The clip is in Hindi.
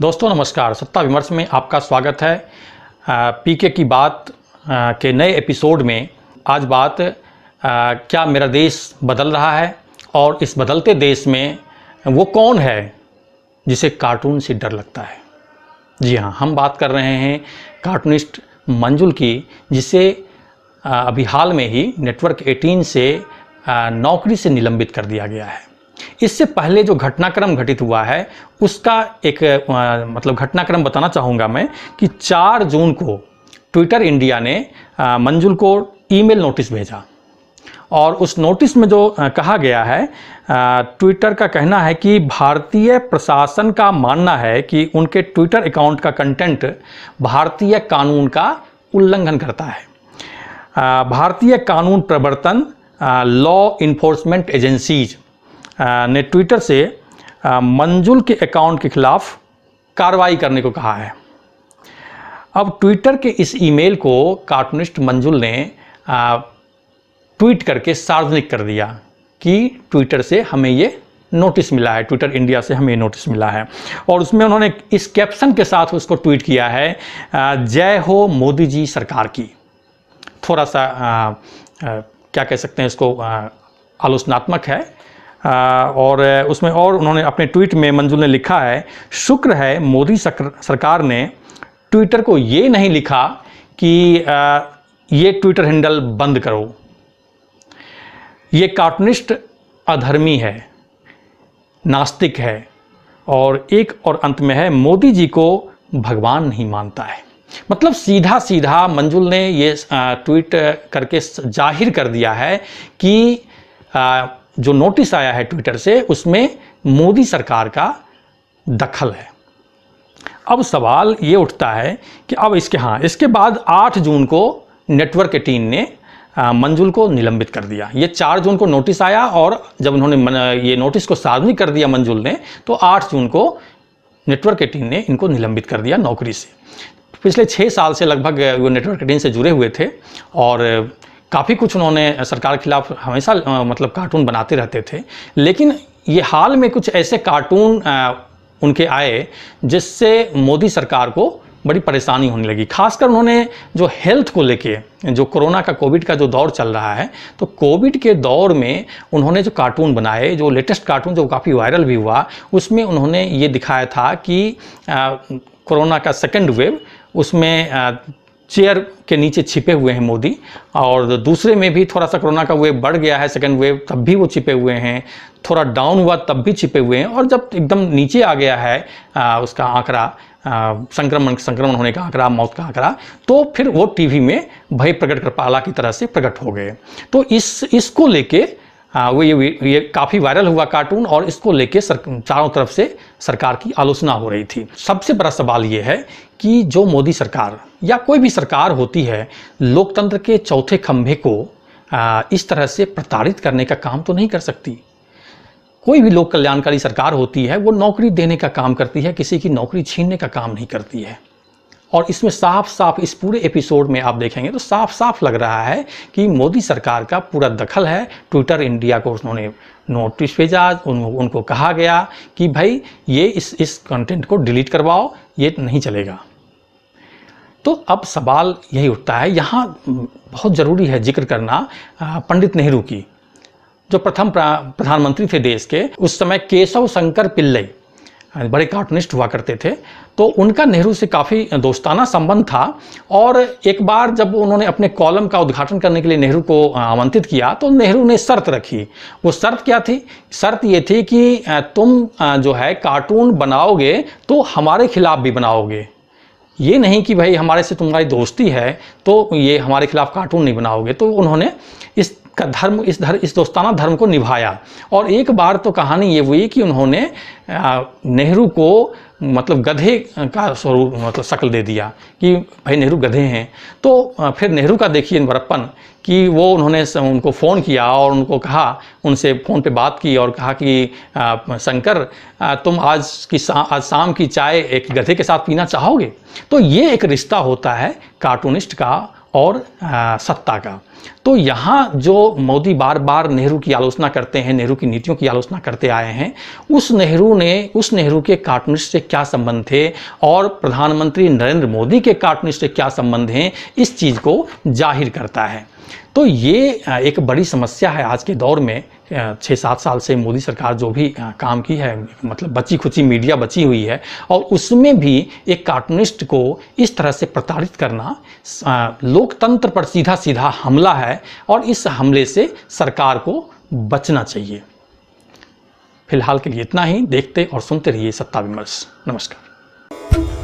दोस्तों नमस्कार, सत्ता विमर्श में आपका स्वागत है। पीके की बात के नए एपिसोड में आज बात क्या मेरा देश बदल रहा है और इस बदलते देश में वो कौन है जिसे कार्टून से डर लगता है। जी हाँ, हम बात कर रहे हैं कार्टूनिस्ट मंजुल की, जिसे अभी हाल में ही नेटवर्क 18 से नौकरी से निलंबित कर दिया गया है। इससे पहले जो घटनाक्रम घटित हुआ है उसका एक घटनाक्रम बताना चाहूँगा मैं कि 4 जून को ट्विटर इंडिया ने मंजुल को ईमेल नोटिस भेजा और उस नोटिस में जो कहा गया है, ट्विटर का कहना है कि भारतीय प्रशासन का मानना है कि उनके ट्विटर अकाउंट का कंटेंट भारतीय कानून का उल्लंघन करता है। भारतीय कानून प्रवर्तन लॉ इन्फोर्समेंट एजेंसीज ने ट्विटर से मंजुल के अकाउंट के खिलाफ कार्रवाई करने को कहा है। अब ट्विटर के इस ईमेल को कार्टूनिस्ट मंजुल ने ट्वीट करके सार्वजनिक कर दिया कि ट्विटर से हमें ये नोटिस मिला है, ट्विटर इंडिया से हमें नोटिस मिला है। और उसमें उन्होंने इस कैप्शन के साथ उसको ट्वीट किया है, जय हो मोदी जी सरकार की। थोड़ा सा क्या कह सकते हैं इसको, आलोचनात्मक है। और उसमें और उन्होंने अपने ट्वीट में मंजुल ने लिखा है, शुक्र है मोदी सरकार ने ट्विटर को ये नहीं लिखा कि ये ट्विटर हैंडल बंद करो। ये कार्टूनिस्ट अधर्मी है, नास्तिक है और एक और अंत में है, मोदी जी को भगवान नहीं मानता है। मतलब सीधा सीधा मंजुल ने ये ट्वीट करके जाहिर कर दिया है कि जो नोटिस आया है ट्विटर से उसमें मोदी सरकार का दखल है। अब सवाल ये उठता है कि अब इसके बाद 8 जून को नेटवर्क 18 ने मंजुल को निलंबित कर दिया। ये 4 जून को नोटिस आया और जब उन्होंने ये नोटिस को सार्वजनिक कर दिया मंजुल ने, तो 8 जून को नेटवर्क 18 ने इनको निलंबित कर दिया नौकरी से। पिछले 6 साल से लगभग वो नेटवर्क 18 से जुड़े हुए थे और काफ़ी कुछ उन्होंने सरकार के खिलाफ हमेशा कार्टून बनाते रहते थे। लेकिन ये हाल में कुछ ऐसे कार्टून उनके आए जिससे मोदी सरकार को बड़ी परेशानी होने लगी। खासकर उन्होंने जो हेल्थ को लेके, जो कोरोना का कोविड का जो दौर चल रहा है, तो कोविड के दौर में उन्होंने जो कार्टून बनाए, जो लेटेस्ट कार्टून जो काफ़ी वायरल भी हुआ, उसमें उन्होंने ये दिखाया था कि कोरोना का सेकेंड वेव, उसमें चेयर के नीचे छिपे हुए हैं मोदी, और दूसरे में भी थोड़ा सा कोरोना का वेव बढ़ गया है, सेकेंड वेव, तब भी वो छिपे हुए हैं, थोड़ा डाउन हुआ तब भी छिपे हुए हैं, और जब एकदम नीचे आ गया है उसका आंकड़ा, संक्रमण होने का आंकड़ा, मौत का आंकड़ा, तो फिर वो टीवी में भय प्रकट कृपाला की तरह से प्रकट हो गए। तो इसको लेके वो ये काफ़ी वायरल हुआ कार्टून, और इसको लेके चारों तरफ से सरकार की आलोचना हो रही थी। सबसे बड़ा सवाल ये है कि जो मोदी सरकार या कोई भी सरकार होती है, लोकतंत्र के चौथे खंभे को इस तरह से प्रताड़ित करने का काम तो नहीं कर सकती। कोई भी लोक कल्याणकारी सरकार होती है, वो नौकरी देने का काम करती है, किसी की नौकरी छीनने का काम नहीं करती है। और इसमें साफ साफ इस पूरे एपिसोड में आप देखेंगे तो साफ साफ लग रहा है कि मोदी सरकार का पूरा दखल है। ट्विटर इंडिया को उन्होंने नोटिस भेजा, उनको कहा गया कि भाई ये इस कंटेंट को डिलीट करवाओ, ये नहीं चलेगा। तो अब सवाल यही उठता है, यहाँ बहुत ज़रूरी है जिक्र करना पंडित नेहरू की, जो प्रथम प्रधानमंत्री थे देश के। उस समय केशव शंकर पिल्लई बड़े कार्टूनिस्ट हुआ करते थे, तो उनका नेहरू से काफ़ी दोस्ताना संबंध था। और एक बार जब उन्होंने अपने कॉलम का उद्घाटन करने के लिए नेहरू को आमंत्रित किया, तो नेहरू ने शर्त रखी। वो शर्त क्या थी? शर्त ये थी कि तुम जो है कार्टून बनाओगे तो हमारे खिलाफ भी बनाओगे, ये नहीं कि भाई हमारे से तुम्हारी दोस्ती है तो ये हमारे खिलाफ कार्टून नहीं बनाओगे। तो उन्होंने इस दोस्ताना धर्म को निभाया। और एक बार तो कहानी ये हुई कि उन्होंने नेहरू को गधे का स्वरूप शक्ल दे दिया कि भाई नेहरू गधे हैं। तो फिर नेहरू का देखिए बड़प्पन कि वो उन्होंने उनको फ़ोन किया और उनको कहा, उनसे फ़ोन पे बात की और कहा कि शंकर, तुम आज शाम की चाय एक गधे के साथ पीना चाहोगे? तो ये एक रिश्ता होता है कार्टूनिस्ट का और सत्ता का। तो यहाँ जो मोदी बार बार नेहरू की आलोचना करते हैं, नेहरू की नीतियों की आलोचना करते आए हैं, उस नेहरू के कार्टूनिस्ट से क्या संबंध थे और प्रधानमंत्री नरेंद्र मोदी के कार्टूनिस्ट से क्या संबंध हैं, इस चीज़ को जाहिर करता है। तो ये एक बड़ी समस्या है आज के दौर में। 6-7 साल से मोदी सरकार जो भी काम की है, मतलब बची खुची मीडिया बची हुई है, और उसमें भी एक कार्टूनिस्ट को इस तरह से प्रताड़ित करना लोकतंत्र पर सीधा सीधा हमला है, और इस हमले से सरकार को बचना चाहिए। फिलहाल के लिए इतना ही। देखते और सुनते रहिए सत्ता विमर्श। नमस्कार।